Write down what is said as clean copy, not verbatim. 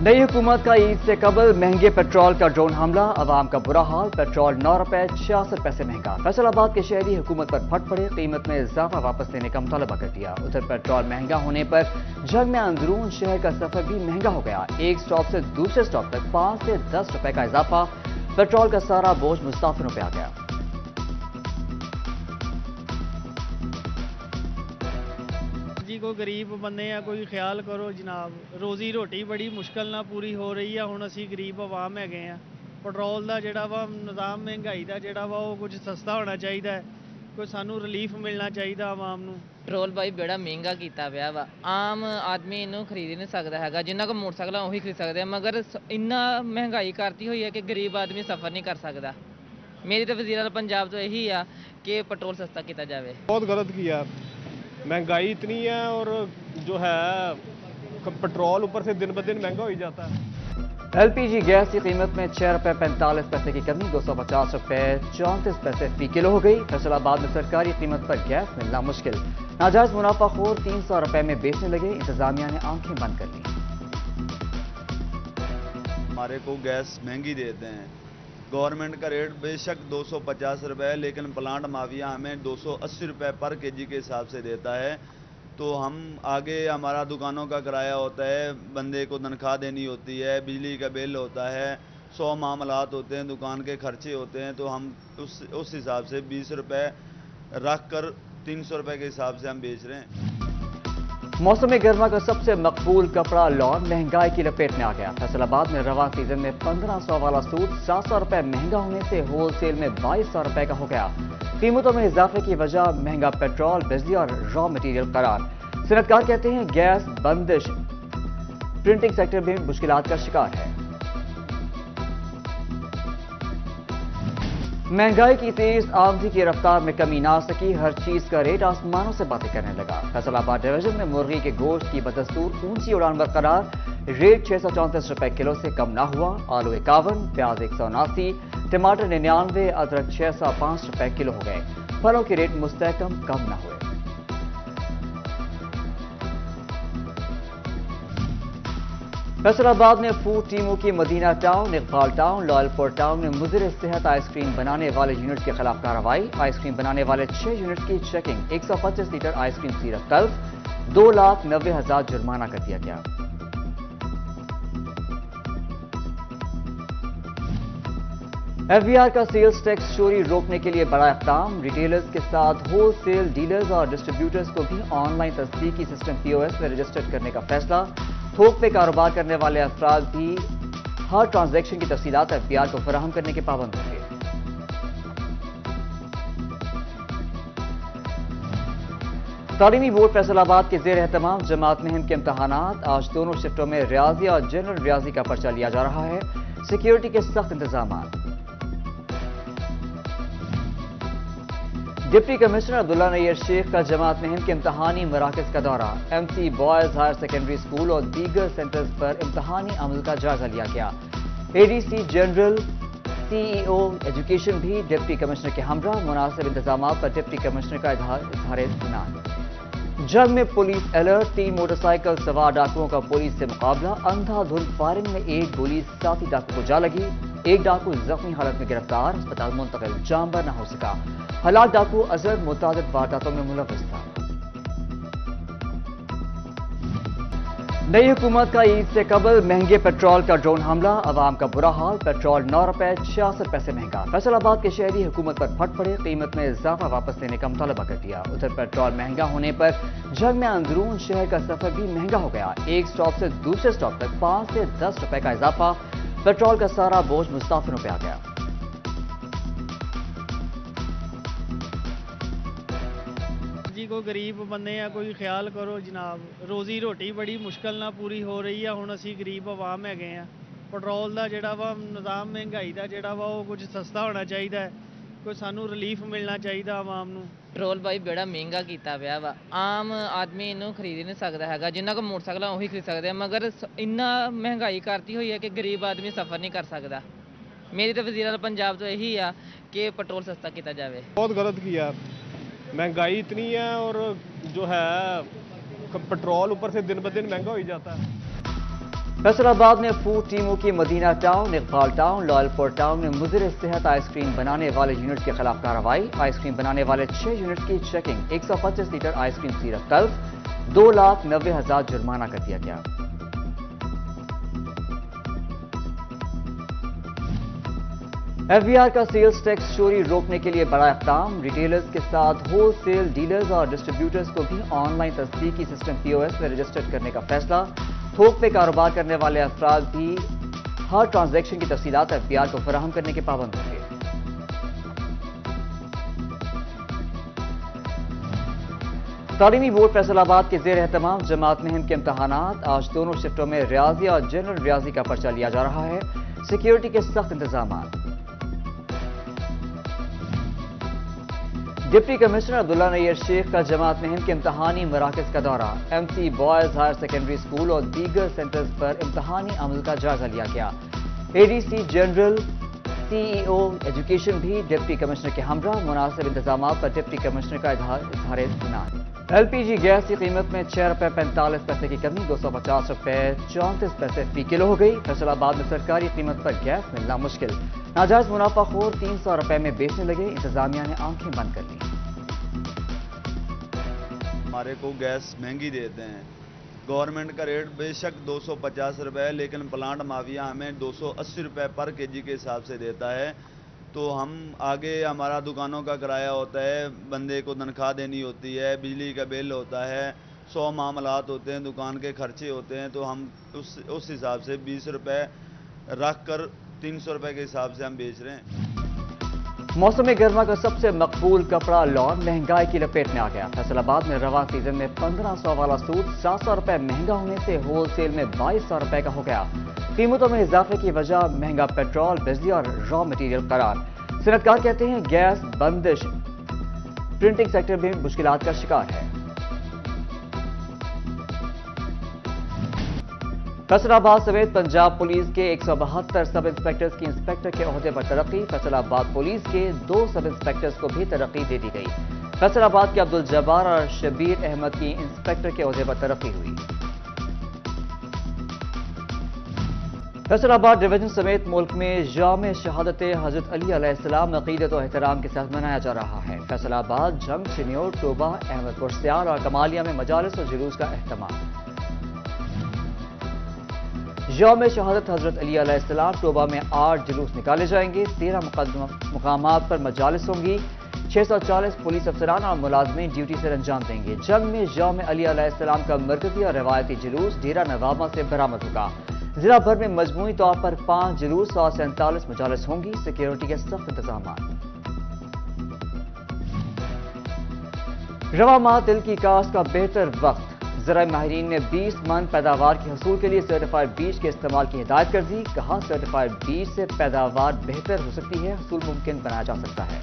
नई हुकूमत का ईद से कबल महंगे पेट्रोल का ड्रोन हमला, अवाम का बुरा हाल। पेट्रोल 9 रुपए 66 पैसे महंगा। फैसलाबाद के शहरी हुकूमत पर फट पड़े, कीमत में इजाफा वापस लेने का मुतालबा कर दिया। उधर पेट्रोल महंगा होने पर जंग में अंदरून शहर का सफर भी महंगा हो गया। एक स्टॉप से दूसरे स्टॉप तक 5 से 10 रुपए का इजाफा। पेट्रोल का सारा बोझ मुसाफिरों पे आ गया। जी को गरीब बंदे आ, कोई ख्याल करो जनाब। रोजी रोटी बड़ी मुश्किल ना पूरी हो रही है। हुण असीं गरीब आवाम हैगे आ। पेट्रोल का जिहड़ा वा निज़ाम महंगाई का जिहड़ा वा वो कुछ सस्ता होना चाहिए। कोई सानू रिलीफ मिलना चाहिए आवाम नू। पेट्रोल भाई बड़ा महंगा किया पिया वा। आम आदमी इनू खरीद नहीं सकता है। जिन्हों को मोटरसाइकिल उही खरीद सकते हैं, मगर इन्ना महंगाई करती हुई है कि गरीब आदमी सफ़र नहीं कर सकता। मेरी तो वज़ीर आला पंजाब तो यही है कि पेट्रोल सस्ता किया जाए। बहुत गलत किया, महंगाई इतनी है और जो है पेट्रोल ऊपर से दिन ब दिन महंगा हो जाता है। एलपीजी गैस की कीमत में 6 रुपए 45 पैसे की कमी 250 रुपए 34 पैसे फी किलो हो गई। फैसलाबाद में सरकारी कीमत पर गैस मिलना मुश्किल। नाजायज मुनाफाखोर 300 रुपए में बेचने लगे। इंतजामिया ने आंखें बंद कर ली। हमारे को गैस महंगी देते हैं। गवर्नमेंट का रेट बेशक 250 रुपये है, लेकिन प्लांट माफिया हमें 280 रुपये पर केजी के हिसाब से देता है। तो हम आगे हमारा दुकानों का किराया होता है, बंदे को तनख्वाह देनी होती है, बिजली का बिल होता है, 100 मामलात होते हैं, दुकान के खर्चे होते हैं। तो हम उस हिसाब से 20 रुपये रख कर 300 रुपये के हिसाब से हम बेच रहे हैं। मौसम गर्मा का सबसे मकबूल कपड़ा लॉन महंगाई की लपेट में आ गया। फैसलाबाद में रवा सीजन में 1500 वाला सूट 700 रुपए महंगा होने से होलसेल में 2200 रुपए का हो गया। कीमतों में इजाफे की वजह महंगा पेट्रोल, बिजली और रॉ मटेरियल करार। सनतकार कहते हैं गैस बंदिश प्रिंटिंग सेक्टर में मुश्किलात का शिकार है। महंगाई की तेज आमदी की रफ्तार में कमी ना सकी। हर चीज का रेट आसमानों से बातें करने लगा। फैसलाबाद डिवीजन में मुर्गी के गोश्त की बदस्तूर ऊंची उड़ान बरकरार। रेट 634 रुपए किलो से कम ना हुआ। आलू 51, प्याज 179, टमाटर 99, अदरक 605 रुपए किलो हो गए। फलों के रेट मुस्तहकम कम ना हुए। फैसलाबाद में फूड टीमों की Madina town, Iqbal town, Lyallpur town में मुज़र सेहत आइसक्रीम बनाने वाले यूनिट के खिलाफ कार्रवाई। आइसक्रीम बनाने वाले 6 यूनिट की चेकिंग। 125 लीटर आइसक्रीम सीरप तल्फ। 2,90,000 जुर्माना कर दिया गया। एफबीआर का सेल्स टैक्स चोरी रोकने के लिए बड़ा इक़दाम। रिटेलर्स के साथ होलसेल डीलर्स और डिस्ट्रीब्यूटर्स को भी ऑनलाइन तस्दीकी सिस्टम पीओएस में रजिस्टर्ड करने का फैसला। थोक पे कारोबार करने वाले अफराद भी हर ट्रांजैक्शन की तफसीलात एफबीआर को फराहम करने के पाबंद होंगे। तालीमी बोर्ड फैसलाबाद के जेर एहतमाम जमात में हिंद के इम्तहानात। आज दोनों शिफ्टों में रियाजी और जनरल रियाजी का पर्चा लिया जा रहा है। सिक्योरिटी के सख्त इंतजाम। डिप्टी कमिश्नर अब्दुल्ला नैयर शेख का जमात में हिंद के इम्तहानी मराकज का दौरा। MC boys higher secondary school और दीगर सेंटर्स पर इम्तहानी अमल का जायजा लिया गया। एडीसी जनरल सीईओ एजुकेशन भी डिप्टी कमिश्नर के हमरा। मुनासिब इंतजाम पर डिप्टी कमिश्नर का इजहार इत्मीनान। जंग में पुलिस अलर्ट। 3 मोटरसाइकिल सवार डाकुओं का पुलिस से मुकाबला। अंधाधुंध फायरिंग में एक गोली साथी डाकू को जा लगी। एक डाकू जख्मी हालत में गिरफ्तार, अस्पताल मुंतकिल, जामबर न हो सका। हलाक डाकू अजहर मुतादिद वारदातों में मुलव्वस था। नई हुकूमत का ईद से कबल महंगे पेट्रोल का ड्रोन हमला, अवाम का बुरा हाल। पेट्रोल 9 रुपए 66 पैसे महंगा। फैसलाबाद के शहरी हुकूमत पर फट पड़े, कीमत में इजाफा वापस लेने का मुतालबा कर दिया। उधर पेट्रोल महंगा होने पर जंग में अंदरून शहर का सफर भी महंगा हो गया। एक स्टॉप से दूसरे स्टॉप तक 5 से 10 रुपए का इजाफा। पेट्रोल का सारा बोझ मुसाफिरों पे आ गया। जी को गरीब बंदे आ, कोई ख्याल करो जनाब। रोजी रोटी बड़ी मुश्किल ना पूरी हो रही है। हुण असीं गरीब आवाम हैगे आ। पेट्रोल का जिहड़ा वा निज़ाम महंगाई का जिहड़ा वा वो कुछ सस्ता होना चाहिए। कोई सानू रिलीफ मिलना चाहिए आवाम नू। पेट्रोल भाई बड़ा महंगा किया पिया वा। आम आदमी इनू खरीद नहीं सकता है। जिन्हों को मोटरसाइकिल उही खरीद सकते हैं, मगर इन्ना महंगाई करती हुई है कि गरीब आदमी सफ़र नहीं कर सकता। मेरी तो वज़ीर आला पंजाब तो यही है कि पेट्रोल सस्ता किया जाए। बहुत गलत किया, महंगाई इतनी है और जो है पेट्रोल ऊपर से दिन ब दिन महंगा हो जाता है। फैसलाबाद में फूड टीमों की Madina town, Iqbal town, Lyallpur town में मुज़र सेहत आइसक्रीम बनाने वाले यूनिट के खिलाफ कार्रवाई। आइसक्रीम बनाने वाले 6 यूनिट की चेकिंग। 125 लीटर आइसक्रीम सीरप तल्फ। 2,90,000 जुर्माना कर दिया गया। एफबीआर का सेल्स टैक्स चोरी रोकने के लिए बड़ा इक़दाम। रिटेलर्स के साथ होलसेल डीलर्स और डिस्ट्रीब्यूटर्स को भी ऑनलाइन तस्दीकी सिस्टम POS में रजिस्टर्ड करने का फैसला। थोक पे कारोबार करने वाले अफराद भी हर ट्रांजैक्शन की तफसीलात एफबीआर को फराहम करने के पाबंद होंगे। तालीमी बोर्ड फैसलाबाद के जेर एहतमाम जमात में हिंद के इम्तहानात। आज दोनों शिफ्टों में रियाजी और जनरल रियाजी का पर्चा लिया जा रहा है। सिक्योरिटी के सख्त इंतजाम। डिप्टी कमिश्नर अब्दुल्ला नैयर शेख का जमात में हिंद के इम्तहानी मराकज का दौरा। MC boys higher secondary school और दीगर सेंटर्स पर इम्तहानी अमल का जायजा लिया गया। ADC जनरल CEO एजुकेशन भी डिप्टी कमिश्नर के हमरा। मुनासिब इंतजाम पर डिप्टी कमिश्नर का इजहार इत्मीनान। LPG गैस की कीमत में 6 रुपए 45 पैसे की कमी 250 रुपए 34 पैसे फी किलो हो गई। फैसलाबाद में सरकारी कीमत पर गैस मिलना मुश्किल। नाजायज मुनाफाखोर 300 रुपए में बेचने लगे। इंतजामिया ने आंखें बंद कर ली। हमारे को गैस महंगी देते हैं। गवर्नमेंट का रेट बेशक 250 रुपए है, लेकिन प्लांट माफिया हमें 280 रुपए पर केजी के हिसाब से देता है। तो हम आगे हमारा दुकानों का किराया होता है, बंदे को तनख्वाह देनी होती है, बिजली का बिल होता है, 100 मामलात होते हैं, दुकान के खर्चे होते हैं। तो हम उस हिसाब से 20 रुपए रख कर 300 रुपए के हिसाब से हम बेच रहे हैं। मौसम गर्मा का सबसे मकबूल कपड़ा लॉन महंगाई की लपेट में आ गया। फैसलाबाद में रवा सीजन में 1500 वाला सूट 700 रुपए महंगा होने से होलसेल में 2200 रुपए का हो गया। कीमतों में इजाफे की वजह महंगा पेट्रोल, बिजली और रॉ मटेरियल करार। सनतकार कहते हैं गैस बंदिश प्रिंटिंग सेक्टर भी मुश्किलात का शिकार है। फैसलाबाद समेत पंजाब पुलिस के 172 सब इंस्पेक्टर्स की इंस्पेक्टर के ओहदे पर तरक्की। फैसलाबाद पुलिस के 2 सब इंस्पेक्टर्स को भी तरक्की दे दी गई। फैसलाबाद के अब्दुल जब्बार और शबीर अहमद की इंस्पेक्टर के ओहदे पर तरक्की हुई। फैसलाबाद डिवीजन समेत मुल्क में याम शहादत हजरत अली अलैहिस्सलाम अकीदत और एहतराम के साथ मनाया जा रहा है। फैसलाबाद, जंग, चिन्योर, टोबा, अहमदपुर सियाल और कमालिया में मजालिस और जुलूस का एहतमाम। याम शहादत हजरत अली अलैहिस्सलाम टोबा में 8 जुलूस निकाले जाएंगे। 13 मुकामात पर मजालिस होंगी। 640 पुलिस अफसरान और मुलाजमीन ड्यूटी से अंजाम देंगे। जंग में याम अली अलैहिस्सलाम का मरकजी और रवायती जुलूस डेरा नवाबा से बरामद होगा। जिला भर में मजमूई तौर पर 5 जुलूस और 47 मजालिस होंगी। सिक्योरिटी के सख्त इंतजाम। रवा माह तिल की काश्त का बेहतर वक्त। ज़राए माहिरीन ने 20 मन पैदावार के हसूल के लिए सर्टिफाइड बीज के इस्तेमाल की हिदायत कर दी। कहा सर्टिफाइड बीज से पैदावार बेहतर हो सकती है, हसूल मुमकिन बनाया जा सकता है।